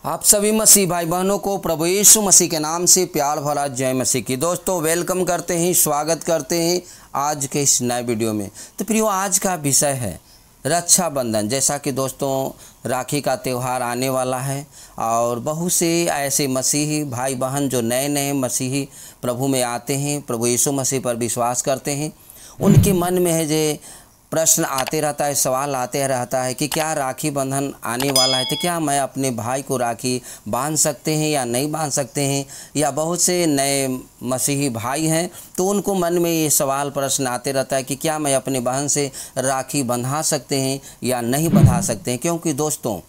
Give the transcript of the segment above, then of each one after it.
आप सभी मसीह भाई बहनों को प्रभु यीशु मसीह के नाम से प्यार भरा जय मसीह की। दोस्तों वेलकम करते हैं, स्वागत करते हैं आज के इस नए वीडियो में। तो प्रियो, आज का विषय है रक्षाबंधन। जैसा कि दोस्तों राखी का त्यौहार आने वाला है और बहुत से ऐसे मसीही भाई बहन जो नए नए मसीही प्रभु में आते हैं, प्रभु यीशु मसीह पर विश्वास करते हैं, उनके मन में है जो प्रश्न आते रहता है, सवाल आते रहता है कि क्या राखी बंधन आने वाला है तो क्या मैं अपने भाई को राखी बांध सकते हैं या नहीं बांध सकते हैं। या बहुत से नए मसीही भाई हैं तो उनको मन में ये सवाल प्रश्न आते रहता है कि क्या मैं अपने बहन से राखी बंधा सकते हैं या नहीं बंधा सकते हैं। क्योंकि दोस्तों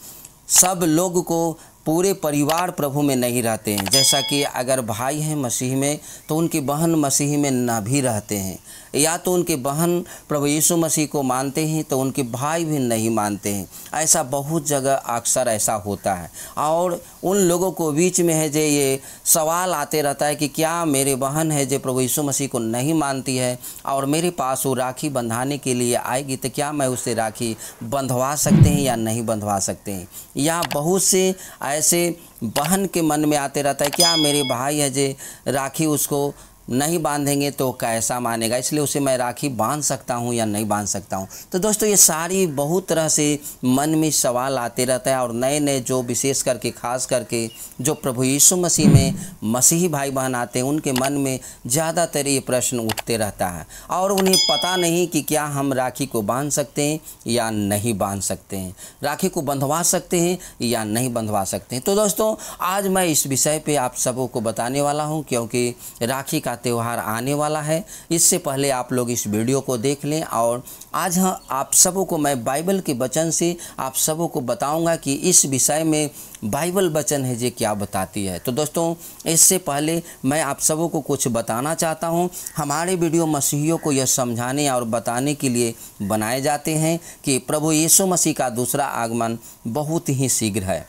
सब लोग को पूरे परिवार प्रभु में नहीं रहते हैं। जैसा कि अगर भाई हैं मसीह में तो उनकी बहन मसीह में ना भी रहते हैं, या तो उनके बहन प्रभु यीशु मसीह को मानते हैं तो उनके भाई भी नहीं मानते हैं। ऐसा बहुत जगह अक्सर ऐसा होता है और उन लोगों को बीच में है जो ये सवाल आते रहता है कि क्या मेरे बहन है जो प्रभु यीशु मसीह को नहीं मानती है और मेरे पास वो राखी बंधाने के लिए आएगी तो क्या मैं उससे राखी बंधवा सकते हैं या नहीं बंधवा सकते हैं। या बहुत से ऐसे बहन के मन में आते रहता है क्या मेरे भाई है जो राखी उसको नहीं बांधेंगे तो कैसा मानेगा, इसलिए उसे मैं राखी बांध सकता हूं या नहीं बांध सकता हूं। तो दोस्तों ये सारी बहुत तरह से मन में सवाल आते रहता है और नए नए जो विशेष करके खास करके जो प्रभु यीशु मसीह में मसीही भाई बहन आते हैं उनके मन में ज़्यादातर ये प्रश्न उठते रहता है और उन्हें पता नहीं कि क्या हम राखी को बांध सकते हैं या नहीं बांध सकते हैं, राखी को बंधवा सकते हैं या नहीं बंधवा सकते हैं। तो दोस्तों आज मैं इस विषय पर आप सबों को बताने वाला हूँ, क्योंकि राखी का त्यौहार आने वाला है। इससे पहले आप लोग इस वीडियो को देख लें और आज आप सबों को मैं बाइबल के वचन से आप सबों को बताऊंगा कि इस विषय में बाइबल वचन है जो क्या बताती है। तो दोस्तों इससे पहले मैं आप सबों को कुछ बताना चाहता हूं। हमारे वीडियो मसीहियों को यह समझाने और बताने के लिए बनाए जाते हैं कि प्रभु यीशु मसीह का दूसरा आगमन बहुत ही शीघ्र है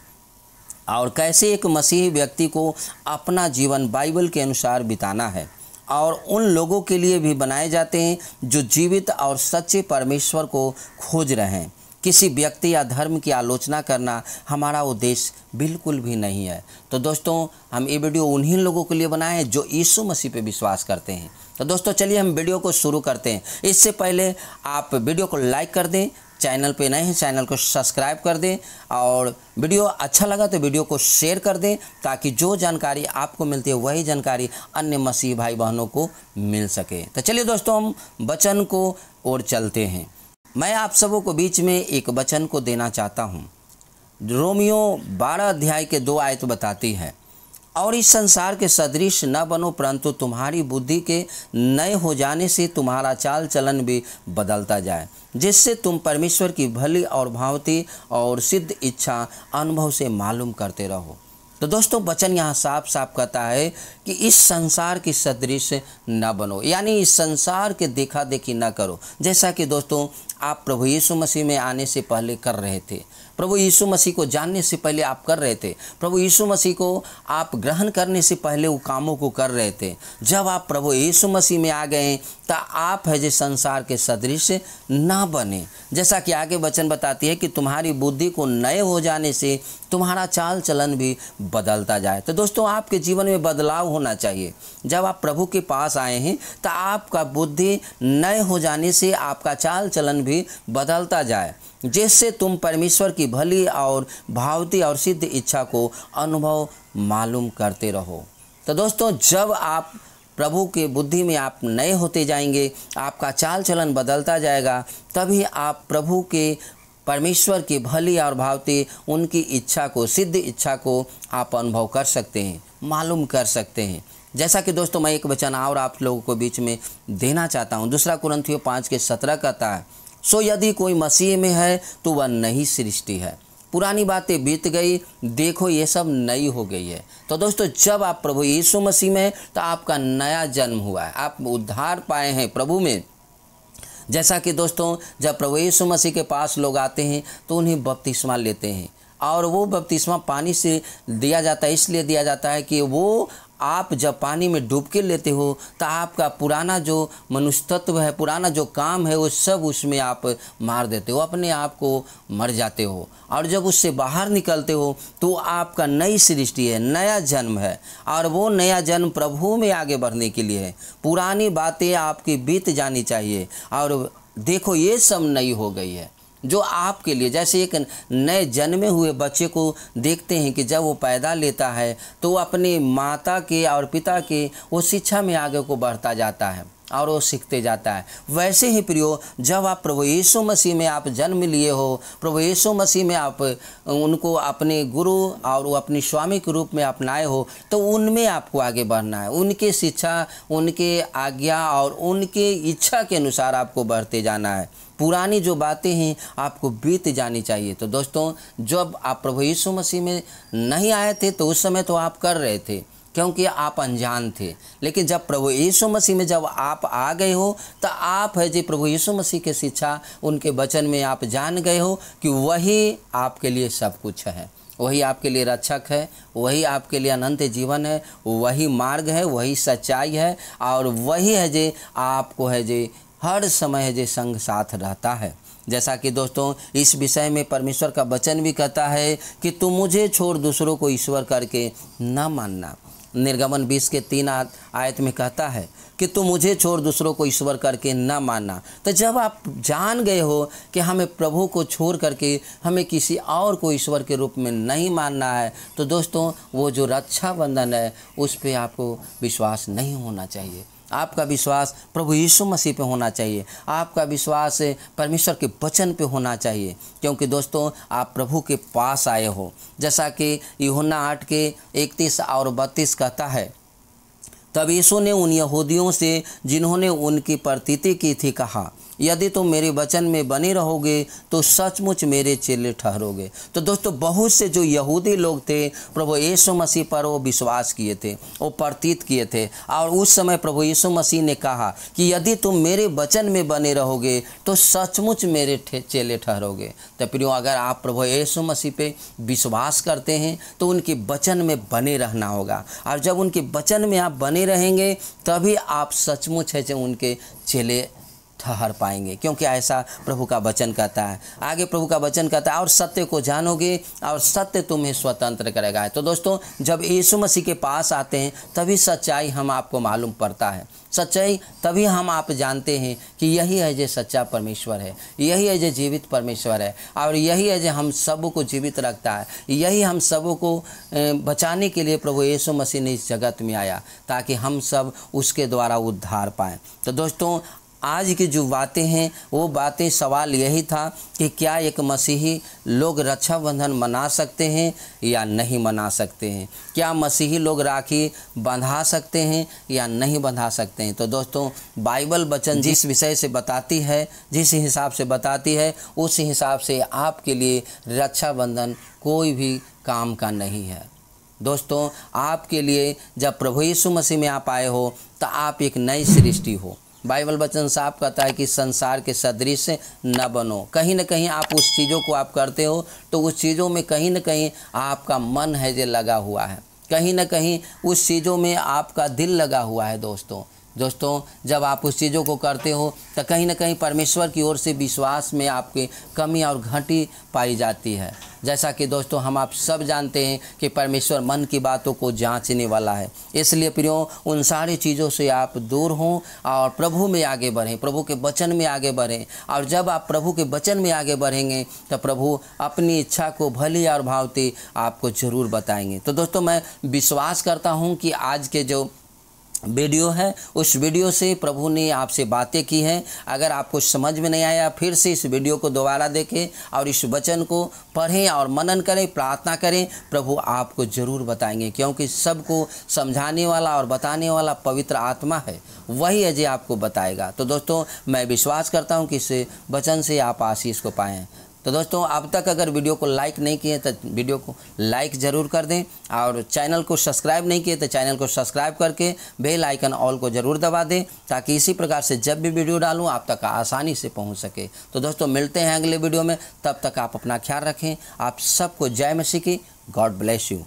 और कैसे एक मसीही व्यक्ति को अपना जीवन बाइबल के अनुसार बिताना है। और उन लोगों के लिए भी बनाए जाते हैं जो जीवित और सच्चे परमेश्वर को खोज रहे हैं। किसी व्यक्ति या धर्म की आलोचना करना हमारा उद्देश्य बिल्कुल भी नहीं है। तो दोस्तों हम ये वीडियो उन्हीं लोगों के लिए बनाए हैं जो यीशु मसीह पे विश्वास करते हैं। तो दोस्तों चलिए हम वीडियो को शुरू करते हैं। इससे पहले आप वीडियो को लाइक कर दें, चैनल पे नए हैं चैनल को सब्सक्राइब कर दें और वीडियो अच्छा लगा तो वीडियो को शेयर कर दें ताकि जो जानकारी आपको मिलती है वही जानकारी अन्य मसीह भाई बहनों को मिल सके। तो चलिए दोस्तों हम वचन को ओर चलते हैं। मैं आप सबों को बीच में एक वचन को देना चाहता हूँ। रोमियो 12 अध्याय के 2 आयत बताती है, और इस संसार के सदृश न बनो परंतु तुम्हारी बुद्धि के नए हो जाने से तुम्हारा चाल चलन भी बदलता जाए, जिससे तुम परमेश्वर की भली और भावती और सिद्ध इच्छा अनुभव से मालूम करते रहो। तो दोस्तों वचन यहाँ साफ साफ कहता है कि इस संसार की सदृश न बनो, यानी इस संसार के देखा देखी न करो। जैसा कि दोस्तों आप प्रभु यीशु मसीह में आने से पहले कर रहे थे, प्रभु यीशु मसीह को जानने से पहले आप कर रहे थे, प्रभु यीशु मसीह को आप ग्रहण करने से पहले वो कामों को कर रहे थे। जब आप प्रभु यीशु मसीह में आ गए तो आप है जो संसार के सदृश ना बने। जैसा कि आगे वचन बताती है कि तुम्हारी बुद्धि को नए हो जाने से तुम्हारा चाल चलन भी बदलता जाए। तो दोस्तों आपके जीवन में बदलाव होना चाहिए। जब आप प्रभु के पास आए हैं तो आपका बुद्धि नए हो जाने से आपका चाल चलन भी बदलता जाए, जिससे तुम परमेश्वर की भली और भावती और सिद्ध इच्छा को अनुभव मालूम करते रहो। तो दोस्तों जब आप प्रभु के बुद्धि में आप नए होते जाएंगे, आपका चाल चलन बदलता जाएगा, तभी आप प्रभु के परमेश्वर की भली और भावती उनकी इच्छा को, सिद्ध इच्छा को आप अनुभव कर सकते हैं, मालूम कर सकते हैं। जैसा कि दोस्तों मैं एक वचन और आप लोगों को बीच में देना चाहता हूँ। 2 कुरिन्थियों 5:17 कहता है, सो यदि कोई मसीह में है तो वह नई सृष्टि है, पुरानी बातें बीत गई, देखो ये सब नई हो गई है। तो दोस्तों जब आप प्रभु यीशु मसीह में तो आपका नया जन्म हुआ है, आप उद्धार पाए हैं प्रभु में। जैसा कि दोस्तों जब प्रभु यीशु मसीह के पास लोग आते हैं तो उन्हें बपतिस्मा लेते हैं और वो बपतिस्मा पानी से दिया जाता है, इसलिए दिया जाता है कि वो आप जब पानी में डुबकी लेते हो तो आपका पुराना जो मनुष्य तत्व है, पुराना जो काम है, वो सब उसमें आप मार देते हो, अपने आप को मर जाते हो। और जब उससे बाहर निकलते हो तो आपका नई सृष्टि है, नया जन्म है, और वो नया जन्म प्रभु में आगे बढ़ने के लिए है। पुरानी बातें आपकी बीत जानी चाहिए और देखो ये सब नई हो गई है जो आपके लिए। जैसे एक नए जन्मे हुए बच्चे को देखते हैं कि जब वो पैदा लेता है तो वो अपने माता के और पिता के वो शिक्षा में आगे को बढ़ता जाता है और वो सीखते जाता है। वैसे ही प्रियो, जब आप प्रभु यीशु मसीह में आप जन्म लिए हो, प्रभु यीशु मसीह में आप उनको अपने गुरु और वो अपनी स्वामी के रूप में अपनाए हो, तो उनमें आपको आगे बढ़ना है। उनके शिक्षा, उनके आज्ञा और उनके इच्छा के अनुसार आपको बढ़ते जाना है। पुरानी जो बातें हैं आपको बीत जानी चाहिए। तो दोस्तों, जब आप प्रभु यीशु मसीह में नहीं आए थे तो उस समय तो आप कर रहे थे क्योंकि आप अनजान थे, लेकिन जब प्रभु यीशु मसीह में जब आप आ गए हो तो आप है जी प्रभु यीशु मसीह के शिक्षा, उनके वचन में आप जान गए हो कि वही आपके लिए सब कुछ है, वही आपके लिए रक्षक है, वही आपके लिए अनंत जीवन है, वही मार्ग है, वही सच्चाई है, और वही है जे आपको है जे हर समय है जे संग साथ रहता है। जैसा कि दोस्तों इस विषय में परमेश्वर का वचन भी कहता है कि तुम मुझे छोड़ दूसरों को ईश्वर करके न मानना। निर्गमन 20 के 3 आयत में कहता है कि तुम मुझे छोड़ दूसरों को ईश्वर करके न मानना। तो जब आप जान गए हो कि हमें प्रभु को छोड़ करके हमें किसी और को ईश्वर के रूप में नहीं मानना है, तो दोस्तों वो जो रक्षा बंधन है उस पर आपको विश्वास नहीं होना चाहिए। आपका विश्वास प्रभु यीशु मसीह पे होना चाहिए, आपका विश्वास परमेश्वर के वचन पे होना चाहिए, क्योंकि दोस्तों आप प्रभु के पास आए हो। जैसा कि यूहन्ना 8 के 31 और 32 कहता है, तब यीशु ने उन यहूदियों से जिन्होंने उनकी प्रतीति की थी कहा, यदि तुम मेरे वचन में बने रहोगे तो सचमुच मेरे चेले ठहरोगे। तो दोस्तों बहुत से जो यहूदी लोग थे प्रभु यीशु मसीह पर वो विश्वास किए थे, वो प्रतीत किए थे, और उस समय प्रभु यीशु मसीह ने कहा कि यदि तुम मेरे वचन में बने रहोगे तो सचमुच मेरे चेले ठहरोगे। तो प्रियो, अगर आप प्रभु यीशु मसीह पे विश्वास करते हैं तो उनके वचन में बने रहना होगा, और जब उनके वचन में आप बने रहेंगे तभी आप सचमुच है जो उनके चेले ठहर पाएंगे, क्योंकि ऐसा प्रभु का वचन कहता है। आगे प्रभु का वचन कहता है, और सत्य को जानोगे और सत्य तुम्हें स्वतंत्र करेगा। तो दोस्तों जब यीशु मसीह के पास आते हैं तभी सच्चाई हम आपको मालूम पड़ता है, सच्चाई तभी हम आप जानते हैं कि यही है जो सच्चा परमेश्वर है, यही है जो जीवित परमेश्वर है, और यही है जो हम सब को जीवित रखता है। यही हम सब को बचाने के लिए प्रभु यीशु मसीह ने इस जगत में आया ताकि हम सब उसके द्वारा उद्धार पाएँ। तो दोस्तों आज की जो बातें हैं वो बातें, सवाल यही था कि क्या एक मसीही लोग रक्षाबंधन मना सकते हैं या नहीं मना सकते हैं, क्या मसीही लोग राखी बंधा सकते हैं या नहीं बंधा सकते हैं। तो दोस्तों बाइबल वचन जिस विषय से बताती है, जिस हिसाब से बताती है, उस हिसाब से आपके लिए रक्षाबंधन कोई भी काम का नहीं है। दोस्तों आपके लिए जब प्रभु यीशु मसीह में आप आए हो तो आप एक नई सृष्टि हो। बाइबल वचन साफ कहता है कि संसार के सदृश न बनो। कहीं न कहीं आप उस चीज़ों को आप करते हो तो उस चीज़ों में कहीं न कहीं आपका मन है जो लगा हुआ है, कहीं न कहीं उस चीज़ों में आपका दिल लगा हुआ है। दोस्तों जब आप उस चीज़ों को करते हो तो कहीं न कहीं परमेश्वर की ओर से विश्वास में आपकी कमी और घटी पाई जाती है। जैसा कि दोस्तों हम आप सब जानते हैं कि परमेश्वर मन की बातों को जांचने वाला है। इसलिए प्रियो उन सारी चीज़ों से आप दूर हों और प्रभु में आगे बढ़ें, प्रभु के वचन में आगे बढ़ें। और जब आप प्रभु के वचन में आगे बढ़ेंगे तो प्रभु अपनी इच्छा को भली और भांति आपको ज़रूर बताएंगे। तो दोस्तों मैं विश्वास करता हूँ कि आज के जो वीडियो है उस वीडियो से प्रभु ने आपसे बातें की हैं। अगर आपको समझ में नहीं आया फिर से इस वीडियो को दोबारा देखें और इस वचन को पढ़ें और मनन करें, प्रार्थना करें। प्रभु आपको ज़रूर बताएंगे, क्योंकि सबको समझाने वाला और बताने वाला पवित्र आत्मा है, वही है जो आपको बताएगा। तो दोस्तों मैं विश्वास करता हूँ कि इस वचन से आप आशीष को पाएँ। तो दोस्तों अब तक अगर वीडियो को लाइक नहीं किए तो वीडियो को लाइक ज़रूर कर दें, और चैनल को सब्सक्राइब नहीं किए तो चैनल को सब्सक्राइब करके बेल आइकन ऑल को ज़रूर दबा दें, ताकि इसी प्रकार से जब भी वीडियो डालूं आप तक आसानी से पहुंच सके। तो दोस्तों मिलते हैं अगले वीडियो में, तब तक आप अपना ख्याल रखें। आप सबको जय मसीह की। God bless you.